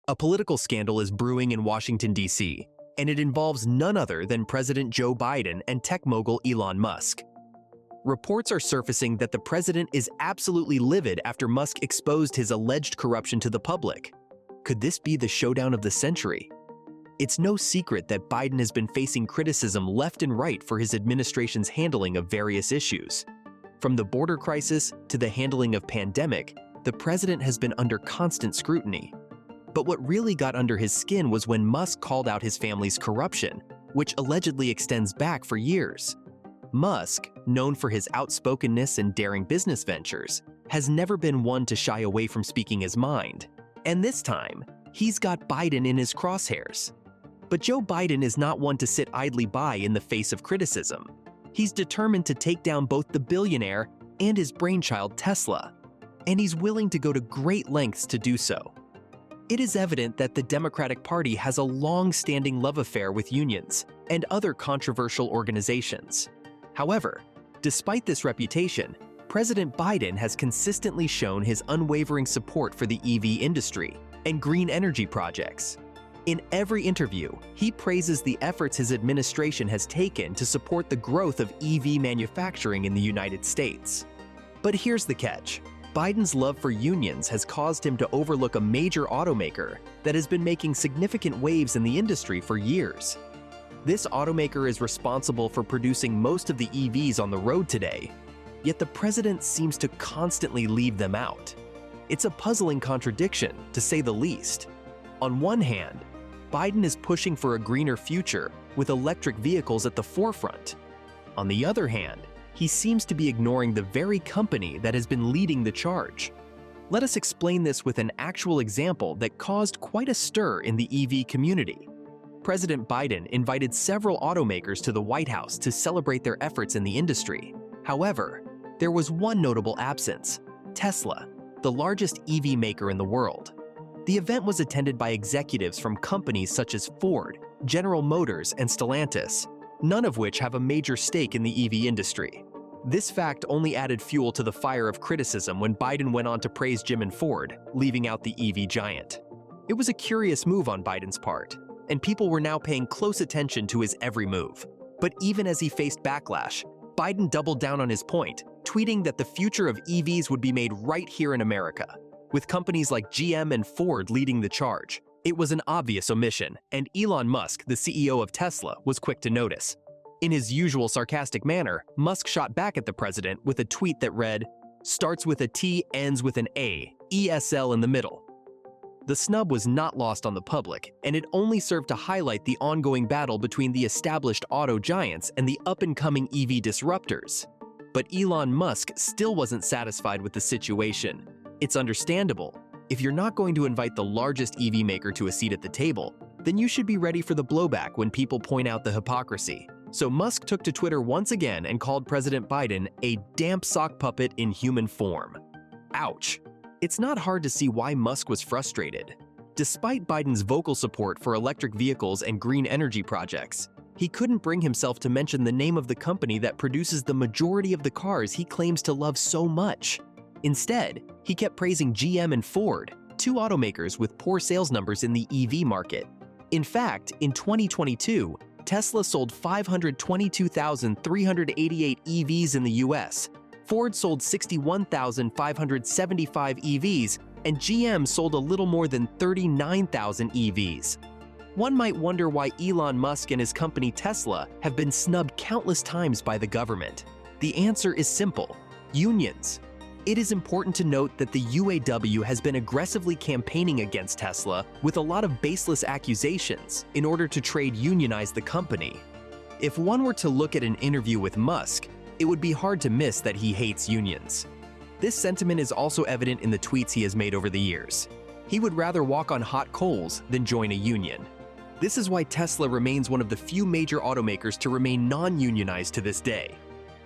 A political scandal is brewing in Washington, D.C., and it involves none other than President Joe Biden and tech mogul Elon Musk. Reports are surfacing that the president is absolutely livid after Musk exposed his alleged corruption to the public. Could this be the showdown of the century? It's no secret that Biden has been facing criticism left and right for his administration's handling of various issues. From the border crisis to the handling of pandemic, the president has been under constant scrutiny. But what really got under his skin was when Musk called out his family's corruption, which allegedly extends back for years. Musk, known for his outspokenness and daring business ventures, has never been one to shy away from speaking his mind. And this time, he's got Biden in his crosshairs. But Joe Biden is not one to sit idly by in the face of criticism. He's determined to take down both the billionaire and his brainchild Tesla, and he's willing to go to great lengths to do so. It is evident that the Democratic Party has a long-standing love affair with unions and other controversial organizations. However, despite this reputation, President Biden has consistently shown his unwavering support for the EV industry and green energy projects. In every interview, he praises the efforts his administration has taken to support the growth of EV manufacturing in the United States. But here's the catch. Biden's love for unions has caused him to overlook a major automaker that has been making significant waves in the industry for years. This automaker is responsible for producing most of the EVs on the road today, yet the president seems to constantly leave them out. It's a puzzling contradiction, to say the least. On one hand, Biden is pushing for a greener future with electric vehicles at the forefront. On the other hand, he seems to be ignoring the very company that has been leading the charge. Let us explain this with an actual example that caused quite a stir in the EV community. President Biden invited several automakers to the White House to celebrate their efforts in the industry. However, there was one notable absence: Tesla, the largest EV maker in the world. The event was attended by executives from companies such as Ford, General Motors, and Stellantis, none of which have a major stake in the EV industry. This fact only added fuel to the fire of criticism when Biden went on to praise Jim and Ford, leaving out the EV giant. It was a curious move on Biden's part, and people were now paying close attention to his every move. But even as he faced backlash, Biden doubled down on his point, tweeting that the future of EVs would be made right here in America, with companies like GM and Ford leading the charge. It was an obvious omission, and Elon Musk, the CEO of Tesla, was quick to notice. In his usual sarcastic manner, Musk shot back at the president with a tweet that read, "Starts with a T, ends with an A, ESL in the middle." The snub was not lost on the public, and it only served to highlight the ongoing battle between the established auto giants and the up-and-coming EV disruptors. But Elon Musk still wasn't satisfied with the situation. It's understandable. If you're not going to invite the largest EV maker to a seat at the table, then you should be ready for the blowback when people point out the hypocrisy. So Musk took to Twitter once again and called President Biden a damp sock puppet in human form. Ouch. It's not hard to see why Musk was frustrated. Despite Biden's vocal support for electric vehicles and green energy projects, he couldn't bring himself to mention the name of the company that produces the majority of the cars he claims to love so much. Instead, he kept praising GM and Ford, two automakers with poor sales numbers in the EV market. In fact, in 2022, Tesla sold 522,388 EVs in the US, Ford sold 61,575 EVs, and GM sold a little more than 39,000 EVs. One might wonder why Elon Musk and his company Tesla have been snubbed countless times by the government. The answer is simple: unions. It is important to note that the UAW has been aggressively campaigning against Tesla with a lot of baseless accusations in order to trade unionize the company. If one were to look at an interview with Musk, it would be hard to miss that he hates unions. This sentiment is also evident in the tweets he has made over the years. He would rather walk on hot coals than join a union. This is why Tesla remains one of the few major automakers to remain non-unionized to this day.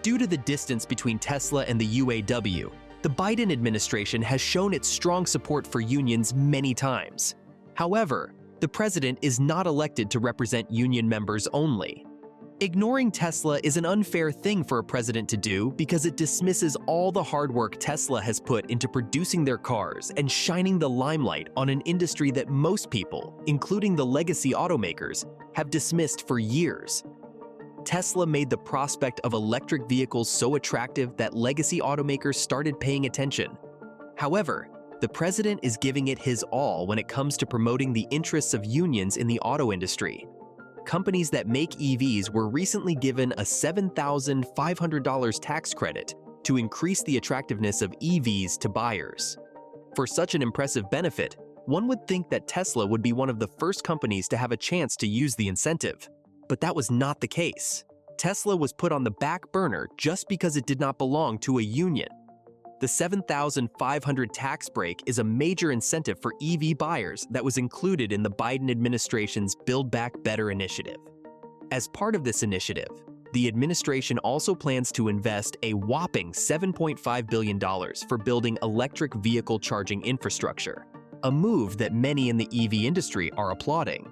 Due to the distance between Tesla and the UAW, the Biden administration has shown its strong support for unions many times. However, the president is not elected to represent union members only. Ignoring Tesla is an unfair thing for a president to do because it dismisses all the hard work Tesla has put into producing their cars and shining the limelight on an industry that most people, including the legacy automakers, have dismissed for years. Tesla made the prospect of electric vehicles so attractive that legacy automakers started paying attention. However, the president is giving it his all when it comes to promoting the interests of unions in the auto industry. Companies that make EVs were recently given a $7,500 tax credit to increase the attractiveness of EVs to buyers. For such an impressive benefit, one would think that Tesla would be one of the first companies to have a chance to use the incentive. But that was not the case. Tesla was put on the back burner just because it did not belong to a union. The $7,500 tax break is a major incentive for EV buyers that was included in the Biden administration's Build Back Better initiative. As part of this initiative, the administration also plans to invest a whopping $7.5 billion for building electric vehicle charging infrastructure, a move that many in the EV industry are applauding.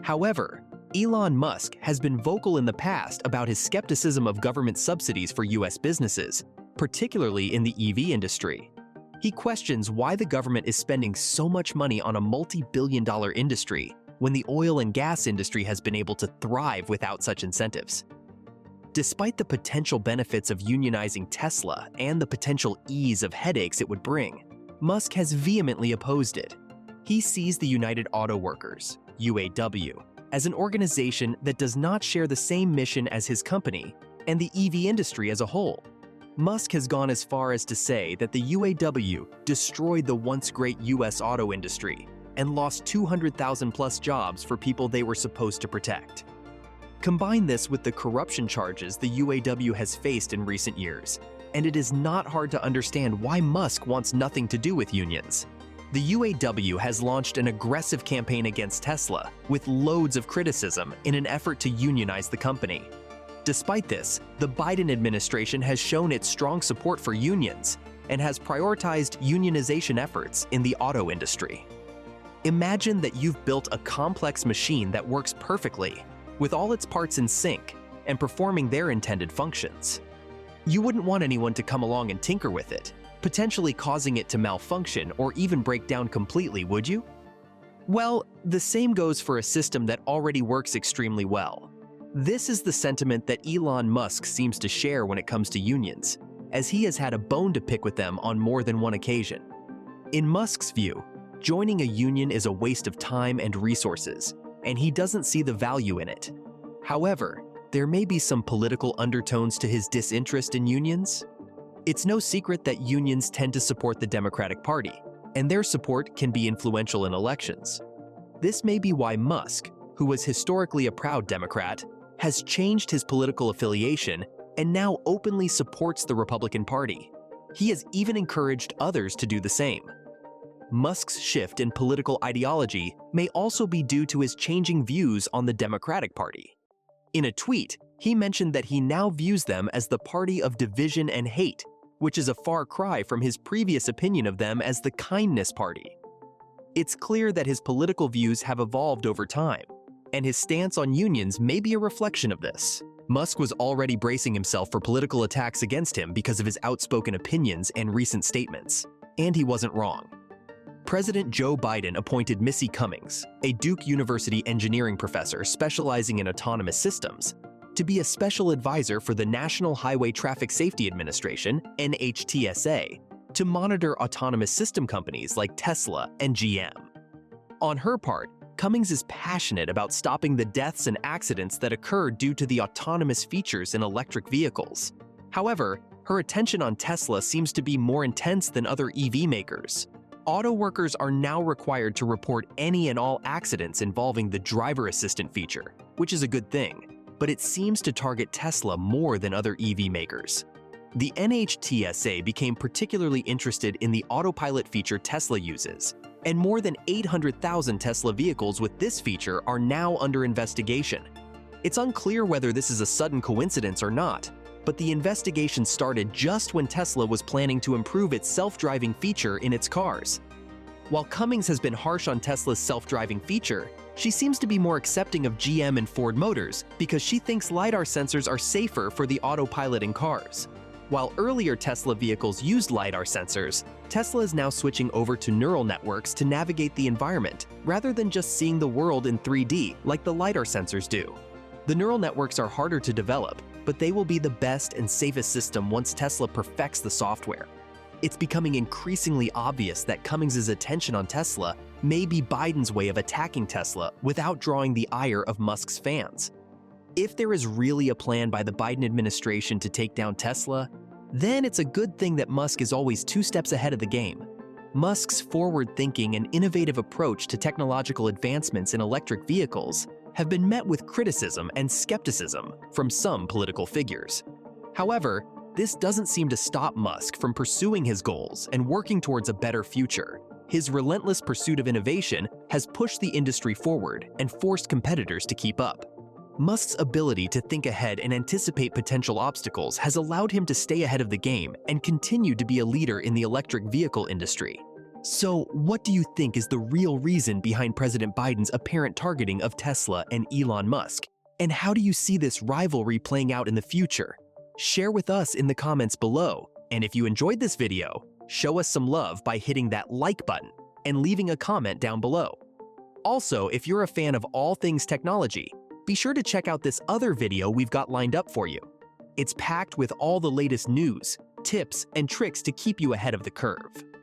However, Elon Musk has been vocal in the past about his skepticism of government subsidies for US businesses, particularly in the EV industry. He questions why the government is spending so much money on a multi-billion-dollar industry when the oil and gas industry has been able to thrive without such incentives. Despite the potential benefits of unionizing Tesla and the potential ease of headaches it would bring, Musk has vehemently opposed it. He sees the United Auto Workers, UAW, as an organization that does not share the same mission as his company and the EV industry as a whole. Musk has gone as far as to say that the UAW destroyed the once great US auto industry and lost 200,000 plus jobs for people they were supposed to protect. Combine this with the corruption charges the UAW has faced in recent years, and it is not hard to understand why Musk wants nothing to do with unions. The UAW has launched an aggressive campaign against Tesla with loads of criticism in an effort to unionize the company. Despite this, the Biden administration has shown its strong support for unions and has prioritized unionization efforts in the auto industry. Imagine that you've built a complex machine that works perfectly, with all its parts in sync and performing their intended functions. You wouldn't want anyone to come along and tinker with it, potentially causing it to malfunction or even break down completely, would you? Well, the same goes for a system that already works extremely well. This is the sentiment that Elon Musk seems to share when it comes to unions, as he has had a bone to pick with them on more than one occasion. In Musk's view, joining a union is a waste of time and resources, and he doesn't see the value in it. However, there may be some political undertones to his disinterest in unions. It's no secret that unions tend to support the Democratic Party, and their support can be influential in elections. This may be why Musk, who was historically a proud Democrat, has changed his political affiliation and now openly supports the Republican Party. He has even encouraged others to do the same. Musk's shift in political ideology may also be due to his changing views on the Democratic Party. In a tweet, he mentioned that he now views them as the party of division and hate, which is a far cry from his previous opinion of them as the kindness party. It's clear that his political views have evolved over time, and his stance on unions may be a reflection of this. Musk was already bracing himself for political attacks against him because of his outspoken opinions and recent statements, and he wasn't wrong. President Joe Biden appointed Missy Cummings, a Duke University engineering professor specializing in autonomous systems, to be a special advisor for the National Highway Traffic Safety Administration, NHTSA, to monitor autonomous system companies like Tesla and GM. On her part, Cummings is passionate about stopping the deaths and accidents that occur due to the autonomous features in electric vehicles. However, her attention on Tesla seems to be more intense than other EV makers. Auto workers are now required to report any and all accidents involving the driver assistant feature, which is a good thing, but it seems to target Tesla more than other EV makers. The NHTSA became particularly interested in the autopilot feature Tesla uses, and more than 800,000 Tesla vehicles with this feature are now under investigation. It's unclear whether this is a sudden coincidence or not, but the investigation started just when Tesla was planning to improve its self-driving feature in its cars. While Cummings has been harsh on Tesla's self-driving feature, She seems to be more accepting of GM and Ford Motors because she thinks LiDAR sensors are safer for the autopilot in cars. While earlier Tesla vehicles used LiDAR sensors, Tesla is now switching over to neural networks to navigate the environment rather than just seeing the world in 3D like the LiDAR sensors do. The neural networks are harder to develop, but they will be the best and safest system once Tesla perfects the software. It's becoming increasingly obvious that Cummings' attention on Tesla may be Biden's way of attacking Tesla without drawing the ire of Musk's fans. If there is really a plan by the Biden administration to take down Tesla, then it's a good thing that Musk is always 2 steps ahead of the game. Musk's forward-thinking and innovative approach to technological advancements in electric vehicles have been met with criticism and skepticism from some political figures. However, this doesn't seem to stop Musk from pursuing his goals and working towards a better future. His relentless pursuit of innovation has pushed the industry forward and forced competitors to keep up. Musk's ability to think ahead and anticipate potential obstacles has allowed him to stay ahead of the game and continue to be a leader in the electric vehicle industry. So, what do you think is the real reason behind President Biden's apparent targeting of Tesla and Elon Musk? And how do you see this rivalry playing out in the future? Share with us in the comments below. And if you enjoyed this video, show us some love by hitting that like button and leaving a comment down below. Also, if you're a fan of all things technology, be sure to check out this other video we've got lined up for you. It's packed with all the latest news, tips, and tricks to keep you ahead of the curve.